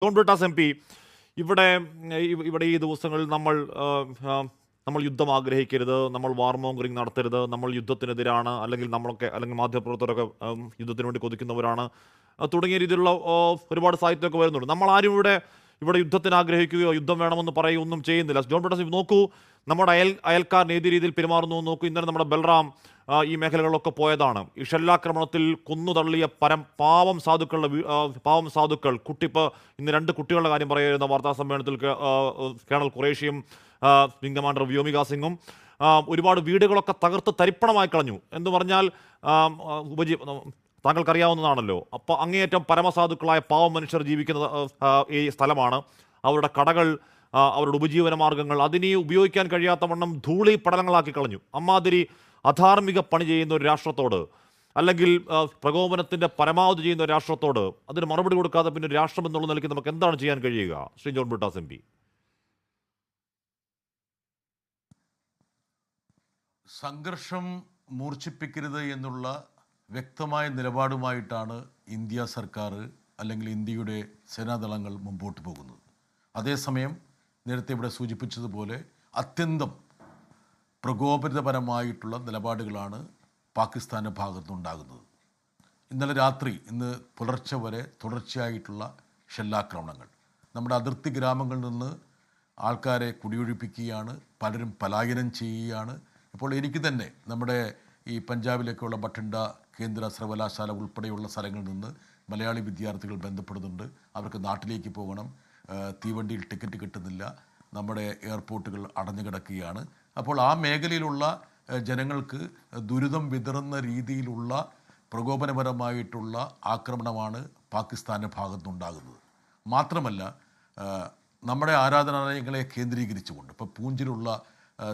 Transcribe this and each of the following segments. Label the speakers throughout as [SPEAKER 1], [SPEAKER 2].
[SPEAKER 1] John Brittas M P ഇവിടെ ഇവിടെ ഈ ദിവസങ്ങളിൽ നമ്മൾ യുദ്ധം ആഗ്രഹിക്കരുത്, നമ്മൾ വാർമോങ്കറിങ് നടത്തരുത്, നമ്മൾ യുദ്ധത്തിനെതിരാണ്, അല്ലെങ്കിൽ മാധ്യമപ്രവർത്തകരൊക്കെ യുദ്ധത്തിന് വേണ്ടി കൊതിക്കുന്നവരാണ് തുടങ്ങിയ രീതിയിലുള്ള ഒരുപാട് സാഹിത്യമൊക്കെ വരുന്നുണ്ട്. നമ്മൾ ആരും ഇവിടെ യുദ്ധത്തിന് ആഗ്രഹിക്കുകയോ യുദ്ധം വേണമെന്ന് പറയുകയോ ഒന്നും ചെയ്യുന്നില്ല. ജോൺ ബ്രിട്ടാസ് നോക്കൂ, നമ്മുടെ അയൽക്കാരൻ ഏത് രീതിയിൽ പെരുമാറുന്നു നോക്കൂ. ഇന്നലെ നമ്മുടെ ബൽറാം ഈ മേഖലകളിലൊക്കെ പോയതാണ്. ഈ ഷെല്ലാക്രമണത്തിൽ കൊന്നുതള്ളിയ പാവം സാധുക്കൾ കുട്ടിപ്പ് ഇന്ന് 2 കുട്ടികളുടെ കാര്യം പറയുന്ന വാർത്താ സമ്മേളനത്തിൽ കേണൽ ഖുറേഷിയും വിംഗ് കമാൻഡർ വ്യോമിക സിംഗും ഒരുപാട് വീടുകളൊക്കെ തകർത്ത് തരിപ്പണമായി കളഞ്ഞു എന്ന് പറഞ്ഞാൽ താങ്കൾക്കറിയാവുന്നതാണല്ലോ. അപ്പോൾ അങ്ങേയറ്റം പരമസാധുക്കളായ പാവം മനുഷ്യർ ജീവിക്കുന്ന ഈ സ്ഥലമാണ്. അവരുടെ കടകൾ, അവരുടെ ഉപജീവന മാർഗങ്ങൾ അതിനെ ഉപയോഗിക്കാൻ കഴിയാത്ത വണ്ണം ധൂളി പടലങ്ങളാക്കി കളഞ്ഞു. അമ്മാതിരി അധാർമിക പണി ചെയ്യുന്ന ഒരു രാഷ്ട്രത്തോട്, അല്ലെങ്കിൽ പ്രകോപനത്തിൻ്റെ പരമാവധി ചെയ്യുന്ന ഒരു രാഷ്ട്രത്തോട് അതിന് മറുപടി കൊടുക്കാതെ പിന്നെ ഒരു രാഷ്ട്രം എന്നുള്ള നിലയ്ക്ക് നമുക്ക് എന്താണ് ചെയ്യാൻ കഴിയുക? Shri John Brittas M P.
[SPEAKER 2] സംഘർഷം മൂർച്ഛിപ്പിക്കരുത് എന്നുള്ള വ്യക്തമായ നിലപാടുമായിട്ടാണ് ഇന്ത്യ സർക്കാർ അല്ലെങ്കിൽ ഇന്ത്യയുടെ സേനാദളങ്ങൾ മുമ്പോട്ട് പോകുന്നത്. അതേസമയം നേരത്തെ ഇവിടെ സൂചിപ്പിച്ചതുപോലെ അത്യന്തം പ്രകോപിതപരമായിട്ടുള്ള നിലപാടുകളാണ് പാകിസ്ഥാൻ്റെ ഭാഗത്തുനിന്നുണ്ടാകുന്നത്. ഇന്ന് പുലർച്ചെ വരെ തുടർച്ചയായിട്ടുള്ള ഷെല്ലാക്രമണങ്ങൾ നമ്മുടെ അതിർത്തി ഗ്രാമങ്ങളിൽ നിന്ന് ആൾക്കാരെ കുടിയൊഴിപ്പിക്കുകയാണ്, പലരും പലായനം ചെയ്യുകയാണ്. ഇപ്പോൾ എനിക്ക് തന്നെ നമ്മുടെ ഈ പഞ്ചാബിലേക്കുള്ള ബഠിണ്ഡ കേന്ദ്ര സർവകലാശാല ഉൾപ്പെടെയുള്ള സ്ഥലങ്ങളിൽ നിന്ന് മലയാളി വിദ്യാർത്ഥികൾ ബന്ധപ്പെടുന്നുണ്ട്. അവർക്ക് നാട്ടിലേക്ക് പോകണം, തീവണ്ടിയിൽ ടിക്കറ്റ് കിട്ടുന്നില്ല, നമ്മുടെ എയർപോർട്ടുകൾ അടഞ്ഞു കിടക്കുകയാണ്. അപ്പോൾ ആ മേഖലയിലുള്ള ജനങ്ങൾക്ക് ദുരിതം വിതറുന്ന രീതിയിലുള്ള പ്രകോപനപരമായിട്ടുള്ള ആക്രമണമാണ് പാകിസ്ഥാൻ്റെ ഭാഗത്തുനിന്നുണ്ടാകുന്നത്. മാത്രമല്ല നമ്മുടെ ആരാധനാലയങ്ങളെ കേന്ദ്രീകരിച്ചുകൊണ്ട് ഇപ്പോൾ പൂഞ്ചിലുള്ള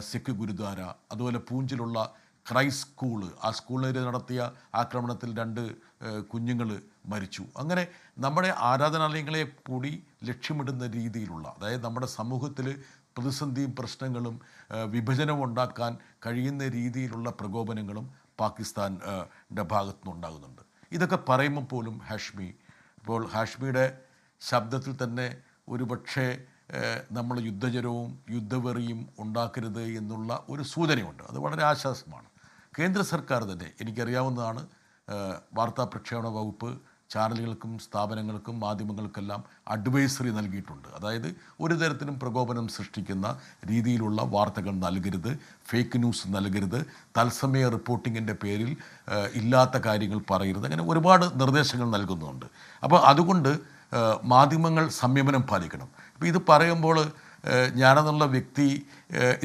[SPEAKER 2] സിഖ് ഗുരുദ്വാര, അതുപോലെ പൂഞ്ചിലുള്ള ക്രൈസ്റ്റ് സ്കൂള്, ആ സ്കൂളിനെതിരെ നടത്തിയ ആക്രമണത്തിൽ 2 കുഞ്ഞുങ്ങൾ മരിച്ചു. അങ്ങനെ നമ്മുടെ ആരാധനാലയങ്ങളെ കൂടി ലക്ഷ്യമിടുന്ന രീതിയിലുള്ള, അതായത് നമ്മുടെ സമൂഹത്തിൽ പ്രതിസന്ധിയും പ്രശ്നങ്ങളും വിഭജനവും ഉണ്ടാക്കാൻ കഴിയുന്ന രീതിയിലുള്ള പ്രകോപനങ്ങളും പാകിസ്ഥാൻ്റെ ഭാഗത്തുനിന്നുണ്ടാകുന്നുണ്ട്. ഇതൊക്കെ പറയുമ്പോൾ പോലും ഹാഷ്മിയുടെ ശബ്ദത്തിൽ തന്നെ ഒരുപക്ഷെ നമ്മൾ യുദ്ധജരവും യുദ്ധവെറിയും ഉണ്ടാക്കരുത് എന്നുള്ള ഒരു സൂചനയുണ്ട്. അത് വളരെ ആശ്വാസമാണ്. കേന്ദ്ര സർക്കാർ തന്നെ, എനിക്കറിയാവുന്നതാണ്, വാർത്താ പ്രക്ഷേപണ വകുപ്പ് ചാനലുകൾക്കും സ്ഥാപനങ്ങൾക്കും മാധ്യമങ്ങൾക്കെല്ലാം അഡ്വൈസറി നൽകിയിട്ടുണ്ട്. അതായത് ഒരു തരത്തിലും പ്രകോപനം സൃഷ്ടിക്കുന്ന രീതിയിലുള്ള വാർത്തകൾ നൽകരുത്, ഫേക്ക് ന്യൂസ് നൽകരുത്, തത്സമയ റിപ്പോർട്ടിങ്ങിൻ്റെ പേരിൽ ഇല്ലാത്ത കാര്യങ്ങൾ പറയരുത്, അങ്ങനെ ഒരുപാട് നിർദ്ദേശങ്ങൾ നൽകുന്നുണ്ട്. അപ്പോൾ അതുകൊണ്ട് മാധ്യമങ്ങൾ സംയമനം പാലിക്കണം. ഇപ്പോൾ ഇത് പറയുമ്പോൾ ഞാനെന്നുള്ള വ്യക്തി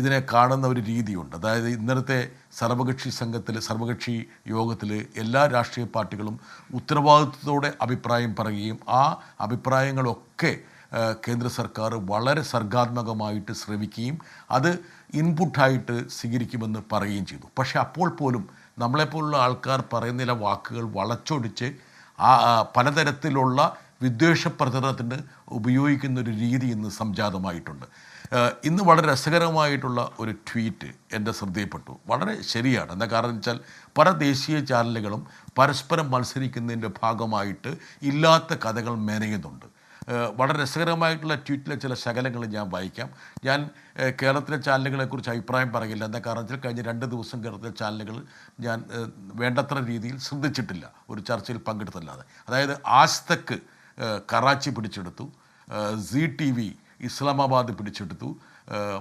[SPEAKER 2] ഇതിനെ കാണുന്ന ഒരു രീതിയുണ്ട്. അതായത് ഇന്നലത്തെ സർവകക്ഷി യോഗത്തിൽ എല്ലാ രാഷ്ട്രീയ പാർട്ടികളും ഉത്തരവാദിത്വത്തോടെ അഭിപ്രായം പറയുകയും ആ അഭിപ്രായങ്ങളൊക്കെ കേന്ദ്ര സർക്കാർ വളരെ സർഗാത്മകമായിട്ട് ശ്രമിക്കുകയും അത് ഇൻപുട്ടായിട്ട് സ്വീകരിക്കുമെന്ന് പറയുകയും ചെയ്തു. പക്ഷേ അപ്പോൾ പോലും നമ്മളെപ്പോലുള്ള ആൾക്കാർ പറയുന്ന ചില വാക്കുകൾ വളച്ചൊടിച്ച് പലതരത്തിലുള്ള വിദ്വേഷ പ്രചരണത്തിന് ഉപയോഗിക്കുന്ന ഒരു രീതി ഇന്ന് സംജാതമായിട്ടുണ്ട്. ഇന്ന് വളരെ രസകരമായിട്ടുള്ള ഒരു ട്വീറ്റ് എൻ്റെ ശ്രദ്ധയിൽപ്പെട്ടു. വളരെ ശരിയാണ്. എന്താ കാരണം വെച്ചാൽ പല ദേശീയ ചാനലുകളും പരസ്പരം മത്സരിക്കുന്നതിൻ്റെ ഭാഗമായിട്ട് ഇല്ലാത്ത കഥകൾ മെനയുന്നുണ്ട്. വളരെ രസകരമായിട്ടുള്ള ട്വീറ്റിലെ ചില ശകലങ്ങൾ ഞാൻ വായിക്കാം. ഞാൻ കേരളത്തിലെ ചാനലുകളെക്കുറിച്ച് അഭിപ്രായം പറയില്ല. എന്താ കാരണം വെച്ചാൽ കഴിഞ്ഞ 2 ദിവസം കേരളത്തിലെ ചാനലുകൾ ഞാൻ വേണ്ടത്ര രീതിയിൽ ശ്രദ്ധിച്ചിട്ടില്ല, ഒരു ചർച്ചയിൽ പങ്കെടുത്തല്ലാതെ. അതായത് ആജ് തക്ക് കറാച്ചി പിടിച്ചെടുത്തു, ZTV ഇസ്ലാമാബാദ് പിടിച്ചെടുത്തു,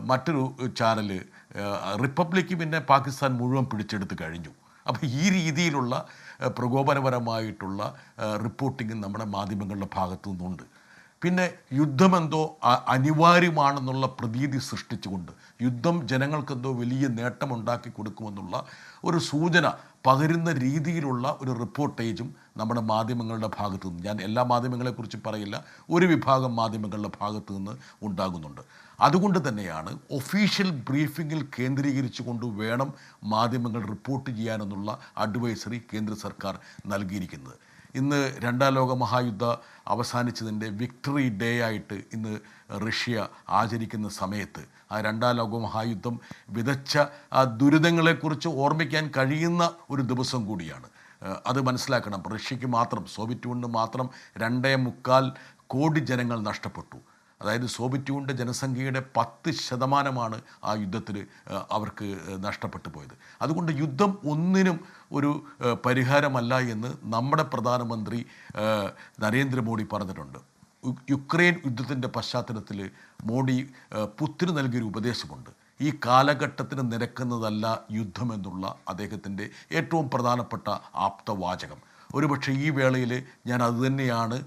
[SPEAKER 2] മറ്റൊരു ചാനൽ റിപ്പബ്ലിക്ക് പിന്നെ പാകിസ്ഥാൻ മുഴുവൻ പിടിച്ചെടുത്ത് കഴിഞ്ഞു. അപ്പോൾ ഈ രീതിയിലുള്ള പ്രകോപനപരമായിട്ടുള്ള റിപ്പോർട്ടിങ് നമ്മുടെ മാധ്യമങ്ങളുടെ ഭാഗത്തു നിന്നുണ്ട്. പിന്നെ യുദ്ധമെന്തോ അനിവാര്യമാണെന്നുള്ള പ്രതീതി സൃഷ്ടിച്ചുകൊണ്ട് യുദ്ധം ജനങ്ങൾക്കെന്തോ വലിയ നേട്ടമുണ്ടാക്കി കൊടുക്കുമെന്നുള്ള ഒരു സൂചന പകരുന്ന രീതിയിലുള്ള ഒരു റിപ്പോർട്ടേജും നമ്മുടെ മാധ്യമങ്ങളുടെ ഭാഗത്തു നിന്ന്, ഞാൻ എല്ലാ മാധ്യമങ്ങളെക്കുറിച്ച് പറയില്ല, ഒരു വിഭാഗം മാധ്യമങ്ങളുടെ ഭാഗത്തു നിന്ന് ഉണ്ടാകുന്നുണ്ട്. അതുകൊണ്ട് തന്നെയാണ് ഒഫീഷ്യൽ ബ്രീഫിങ്ങിൽ കേന്ദ്രീകരിച്ചു കൊണ്ട് വേണം മാധ്യമങ്ങൾ റിപ്പോർട്ട് ചെയ്യാനെന്നുള്ള അഡ്വൈസറി കേന്ദ്ര സർക്കാർ നൽകിയിരിക്കുന്നത്. ഇന്ന് 2ാം ലോക മഹായുദ്ധം അവസാനിച്ചതിൻ്റെ വിക്ടറി ഡേ ആയിട്ട് ഇന്ന് റഷ്യ ആചരിക്കുന്ന സമയത്ത് ആ 2ാം ലോക മഹായുദ്ധം വിതച്ച ആ ദുരിതങ്ങളെക്കുറിച്ച് ഓർമ്മിക്കാൻ കഴിയുന്ന ഒരു ദിവസം കൂടിയാണ്. അത് മനസ്സിലാക്കണം. റഷ്യക്ക് മാത്രം, സോവിയറ്റ് യൂണിയന് മാത്രം 2.25 കോടി ജനങ്ങൾ നഷ്ടപ്പെട്ടു. അതായത് സോവിയറ്റ് യൂണിയൻ്റെ ജനസംഖ്യയുടെ 10% ആ യുദ്ധത്തിൽ അവർക്ക് നഷ്ടപ്പെട്ടു പോയത്. അതുകൊണ്ട് യുദ്ധം ഒന്നിനും ഒരു പരിഹാരമല്ല എന്ന് നമ്മുടെ പ്രധാനമന്ത്രി നരേന്ദ്രമോദി പറഞ്ഞിട്ടുണ്ട്. യുക്രൈൻ യുദ്ധത്തിൻ്റെ പശ്ചാത്തലത്തിൽ മോഡി പുത്തിന് നൽകിയൊരു ഉപദേശമുണ്ട്. ഈ കാലഘട്ടത്തിന് നിരക്കുന്നതല്ല യുദ്ധമെന്നുള്ള അദ്ദേഹത്തിൻ്റെ ഏറ്റവും പ്രധാനപ്പെട്ട ആപ്തവാചകം. ഒരുപക്ഷെ ഈ വേളയിൽ ഞാൻ അതുതന്നെയാണ്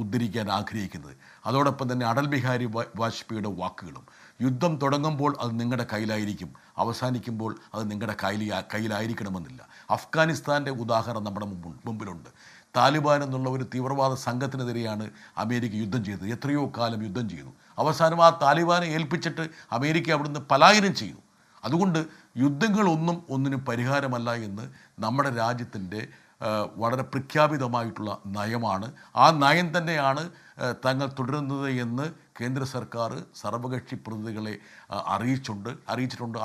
[SPEAKER 2] ഉദ്ധരിക്കാൻ ആഗ്രഹിക്കുന്നത്. അതോടൊപ്പം തന്നെ അടൽ ബിഹാരി വാജ്പേയിയുടെ വാക്കുകളും, യുദ്ധം തുടങ്ങുമ്പോൾ അത് നിങ്ങളുടെ കയ്യിലായിരിക്കും, അവസാനിക്കുമ്പോൾ അത് നിങ്ങളുടെ കയ്യിലായിരിക്കണമെന്നില്ല. അഫ്ഗാനിസ്ഥാൻ്റെ ഉദാഹരണം നമ്മുടെ മുമ്പിലുണ്ട്. താലിബാൻ എന്നുള്ള ഒരു തീവ്രവാദ സംഘത്തിനെതിരെയാണ് അമേരിക്ക യുദ്ധം ചെയ്തത്. എത്രയോ കാലം യുദ്ധം ചെയ്തു. അവസാനം ആ താലിബാനെ ഏൽപ്പിച്ചിട്ട് അമേരിക്ക അവിടുന്ന് പലായനം ചെയ്തു. അതുകൊണ്ട് യുദ്ധങ്ങളൊന്നും ഒന്നിനും പരിഹാരമല്ല എന്ന് നമ്മുടെ രാജ്യത്തിൻ്റെ വളരെ പ്രഖ്യാപിതമായിട്ടുള്ള നയമാണ്. ആ നയം തന്നെയാണ് തങ്ങൾ തുടരുന്നത് എന്ന് കേന്ദ്ര സർക്കാർ സർവകക്ഷി പ്രതിനിധികളെ അറിയിച്ചിട്ടുണ്ട്.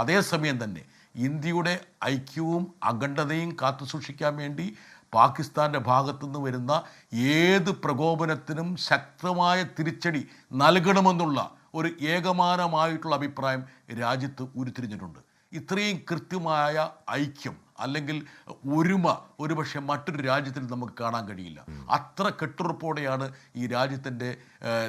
[SPEAKER 2] അതേസമയം തന്നെ ഇന്ത്യയുടെ ഐക്യവും അഖണ്ഡതയും കാത്തുസൂക്ഷിക്കാൻ വേണ്ടി പാകിസ്ഥാൻ്റെ ഭാഗത്തുനിന്ന് വരുന്ന ഏത് പ്രകോപനത്തിനും ശക്തമായ തിരിച്ചടി നൽകണമെന്നുള്ള ഒരു ഏകമാനമായിട്ടുള്ള അഭിപ്രായം രാജ്യത്ത് ഉരുത്തിരിഞ്ഞിട്ടുണ്ട്. ഇത്രയും കൃത്യമായ ഐക്യം അല്ലെങ്കിൽ ഒരുമ ഒരുപക്ഷെ മറ്റൊരു രാജ്യത്തിൽ നമുക്ക് കാണാൻ കഴിയില്ല. അത്ര കെട്ടുറപ്പോടെയാണ് ഈ രാജ്യത്തിൻ്റെ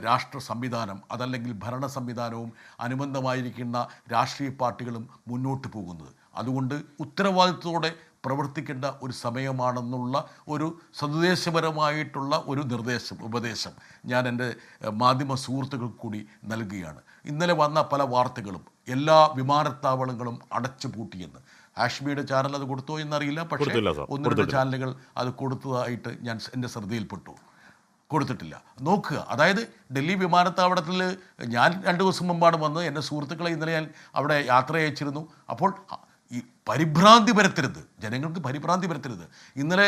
[SPEAKER 2] രാഷ്ട്ര സംവിധാനം അതല്ലെങ്കിൽ ഭരണ സംവിധാനവും അനുബന്ധമായിരിക്കുന്ന രാഷ്ട്രീയ പാർട്ടികളും മുന്നോട്ട് പോകുന്നത്. അതുകൊണ്ട് ഉത്തരവാദിത്വത്തോടെ പ്രവർത്തിക്കേണ്ട ഒരു സമയമാണെന്നുള്ള ഒരു സന്ദേശപരമായിട്ടുള്ള ഒരു ഉപദേശം ഞാൻ എൻ്റെ മാധ്യമ സുഹൃത്തുക്കൾക്ക് കൂടി നൽകുകയാണ്. ഇന്നലെ വന്ന പല വാർത്തകളും എല്ലാ വിമാനത്താവളങ്ങളും അടച്ചുപൂട്ടിയെന്ന്. ഹാഷ്മിയുടെ ചാനൽ അത് കൊടുത്തോ എന്നറിയില്ല, പക്ഷേ 1-2 ചാനലുകൾ അത് കൊടുത്തതായിട്ട് ഞാൻ എൻ്റെ ശ്രദ്ധയിൽപ്പെട്ടു. കൊടുത്തിട്ടില്ല. നോക്കുക, അതായത് ഡൽഹി വിമാനത്താവളത്തിൽ ഞാൻ 2 ദിവസം മുമ്പാണ് വന്നത്. എൻ്റെ സുഹൃത്തുക്കളെ ഇന്നലെ ഞാൻ അവിടെ യാത്ര അയച്ചിരുന്നു. അപ്പോൾ ഈ പരിഭ്രാന്തി പരത്തരുത്, ജനങ്ങൾക്ക് പരിഭ്രാന്തി പരത്തരുത്. ഇന്നലെ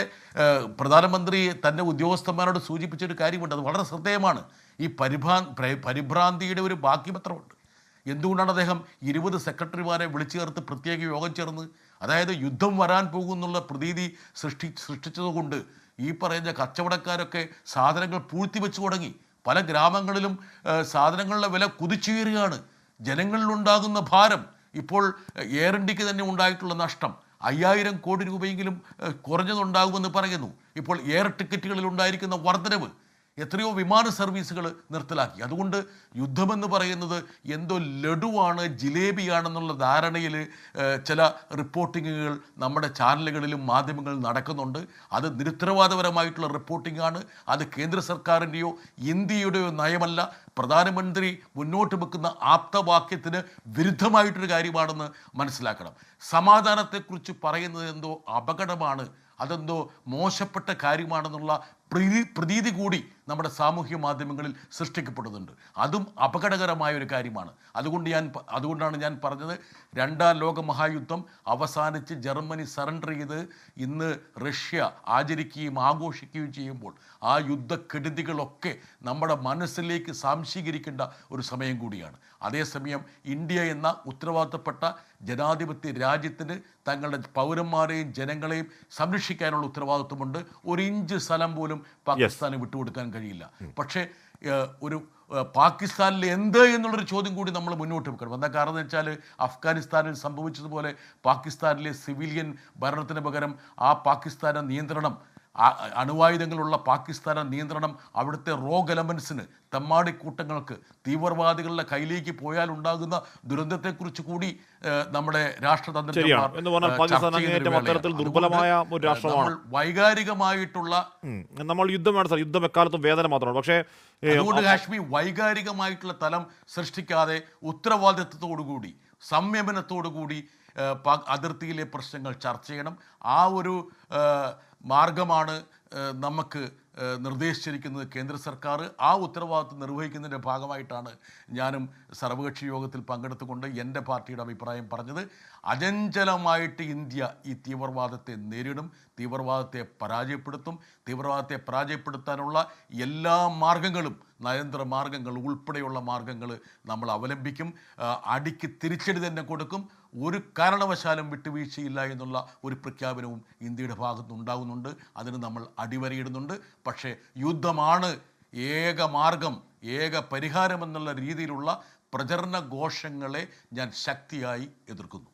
[SPEAKER 2] പ്രധാനമന്ത്രി തൻ്റെ ഉദ്യോഗസ്ഥന്മാരോട് സൂചിപ്പിച്ചൊരു കാര്യമുണ്ട്, അത് വളരെ ശ്രദ്ധേയമാണ്. ഈ പരിഭ്രാന്തിയുടെ ഒരു ബാക്കി പത്രമുണ്ട്. എന്തുകൊണ്ടാണ് അദ്ദേഹം 20 സെക്രട്ടറിമാരെ വിളിച്ചു ചേർത്ത് പ്രത്യേക യോഗം ചേർന്ന്, അതായത് യുദ്ധം വരാൻ പോകുന്നുള്ള പ്രതീതി സൃഷ്ടിച്ചതുകൊണ്ട് ഈ പറയുന്ന കച്ചവടക്കാരൊക്കെ സാധനങ്ങൾ പൂഴ്ത്തിവെച്ച് തുടങ്ങി. പല ഗ്രാമങ്ങളിലും സാധനങ്ങളുടെ വില കുതിച്ചുയരുകയാണ്. ജനങ്ങളിലുണ്ടാകുന്ന ഭാരം, ഇപ്പോൾ എയർ ഇന്ത്യക്ക് തന്നെ ഉണ്ടായിട്ടുള്ള നഷ്ടം 5000 കോടി രൂപയെങ്കിലും കുറഞ്ഞതുണ്ടാകുമെന്ന് പറയുന്നു. ഇപ്പോൾ എയർ ടിക്കറ്റുകളിൽ ഉണ്ടായിരിക്കുന്ന വർധനവ്, എത്രയോ വിമാന സർവീസുകൾ നിർത്തലാക്കി. അതുകൊണ്ട് യുദ്ധമെന്ന് പറയുന്നത് എന്തോ ലഡുവാണ്, ജിലേബിയാണെന്നുള്ള ധാരണയിൽ ചില റിപ്പോർട്ടിങ്ങുകൾ നമ്മുടെ ചാനലുകളിലും മാധ്യമങ്ങളിലും നടക്കുന്നുണ്ട്. അത് നിരുത്തരവാദപരമായിട്ടുള്ള റിപ്പോർട്ടിങ്ങാണ്. അത് കേന്ദ്ര സർക്കാരിൻ്റെയോ ഇന്ത്യയുടെയോ നയമല്ല. പ്രധാനമന്ത്രി മുന്നോട്ട് വെക്കുന്ന ആപ്തവാക്യത്തിന് വിരുദ്ധമായിട്ടൊരു കാര്യമാണെന്ന് മനസ്സിലാക്കണം. സമാധാനത്തെക്കുറിച്ച് പറയുന്നത് എന്തോ അപകടമാണ്, അതെന്തോ മോശപ്പെട്ട കാര്യമാണെന്നുള്ള പ്രതീതി കൂടി നമ്മുടെ സാമൂഹ്യ മാധ്യമങ്ങളിൽ സൃഷ്ടിക്കപ്പെടുന്നുണ്ട്. അതും അപകടകരമായ ഒരു കാര്യമാണ്. അതുകൊണ്ടാണ് ഞാൻ പറഞ്ഞത്, 2ാം ലോക മഹായുദ്ധം അവസാനിച്ച് ജർമ്മനി സറണ്ടർ ചെയ്ത് ഇന്ന് റഷ്യ ആചരിക്കുകയും ആഘോഷിക്കുകയും ചെയ്യുമ്പോൾ ആ യുദ്ധക്കെടുതികളൊക്കെ നമ്മുടെ മനസ്സിലേക്ക് സാംശീകരിക്കേണ്ട ഒരു സമയം കൂടിയാണ്. അതേസമയം ഇന്ത്യ എന്ന ഉത്തരവാദിത്തപ്പെട്ട ജനാധിപത്യ രാജ്യത്തിന് തങ്ങളുടെ പൗരന്മാരെയും ജനങ്ങളെയും സംരക്ഷിക്കാനുള്ള ഉത്തരവാദിത്വമുണ്ട്. 1 ഇഞ്ച് സ്ഥലം പോലും പാകിസ്ഥാന് വിട്ടുകൊടുക്കാൻ കഴിയില്ല. പക്ഷേ ഒരു പാകിസ്ഥാനിൽ എന്ത് എന്നുള്ളൊരു ചോദ്യം കൂടി നമ്മൾ മുന്നോട്ട് വെക്കണം. എന്താ കാരണം എന്ന് വെച്ചാൽ, അഫ്ഗാനിസ്ഥാനിൽ സംഭവിച്ചതുപോലെ പാകിസ്ഥാനിലെ സിവിലിയൻ ഭരണത്തിന് പകരം ആ പാകിസ്ഥാന്റെ നിയന്ത്രണം, അണുവായുധങ്ങളുള്ള പാകിസ്ഥാന്റെ നിയന്ത്രണം അവിടുത്തെ റോഗ് എലമെൻസിന്, തെമ്മാടിക്കൂട്ടങ്ങൾക്ക്, തീവ്രവാദികളുടെ കൈയിലേക്ക് പോയാൽ ഉണ്ടാകുന്ന ദുരന്തത്തെക്കുറിച്ച് കൂടി നമ്മുടെ രാഷ്ട്രതന്ത്രജ്ഞന്മാർ വൈകാരികമായിട്ടുള്ള
[SPEAKER 1] നമ്മൾ യുദ്ധം എക്കാലത്തും വേദന മാത്രമാണ്. പക്ഷേ
[SPEAKER 2] അതുകൊണ്ട് കാശ്മീർ വൈകാരികമായിട്ടുള്ള തലം സൃഷ്ടിക്കാതെ ഉത്തരവാദിത്വത്തോടുകൂടി സംയമനത്തോടുകൂടി അതിർത്തിയിലെ പ്രശ്നങ്ങൾ ചർച്ച ചെയ്യണം. ആ ഒരു മാർഗമാണ് നമുക്ക് നിർദ്ദേശിച്ചിരിക്കുന്നത് കേന്ദ്ര സർക്കാർ. ആ ഉത്തരവാദിത്വം നിർവഹിക്കുന്നതിൻ്റെ ഭാഗമായിട്ടാണ് ഞാനും സർവകക്ഷി യോഗത്തിൽ പങ്കെടുത്തുകൊണ്ട് എൻ്റെ പാർട്ടിയുടെ അഭിപ്രായം പറഞ്ഞത്. അചഞ്ചലമായിട്ട് ഇന്ത്യ ഈ തീവ്രവാദത്തെ നേരിടും, തീവ്രവാദത്തെ പരാജയപ്പെടുത്തും. തീവ്രവാദത്തെ പരാജയപ്പെടുത്താനുള്ള എല്ലാ മാർഗങ്ങളും, നയതന്ത്ര മാർഗങ്ങൾ ഉൾപ്പെടെയുള്ള മാർഗങ്ങൾ നമ്മൾ അവലംബിക്കും. അടിക്ക് തിരിച്ചടി തന്നെ കൊടുക്കും. ഒരു കാരണവശാലും വിട്ടുവീഴ്ചയില്ല എന്നുള്ള ഒരു പ്രഖ്യാപനവും ഇന്ത്യയുടെ ഭാഗത്തുനിന്നുണ്ടാകുന്നുണ്ട്. അതിന് നമ്മൾ അടിവരയിടുന്നുണ്ട്. പക്ഷേ യുദ്ധമാണ് ഏക മാർഗം, ഏക പരിഹാരമെന്നുള്ള രീതിയിലുള്ള പ്രചരണ ഘോഷങ്ങളെ ഞാൻ ശക്തിയായി എതിർക്കുന്നു.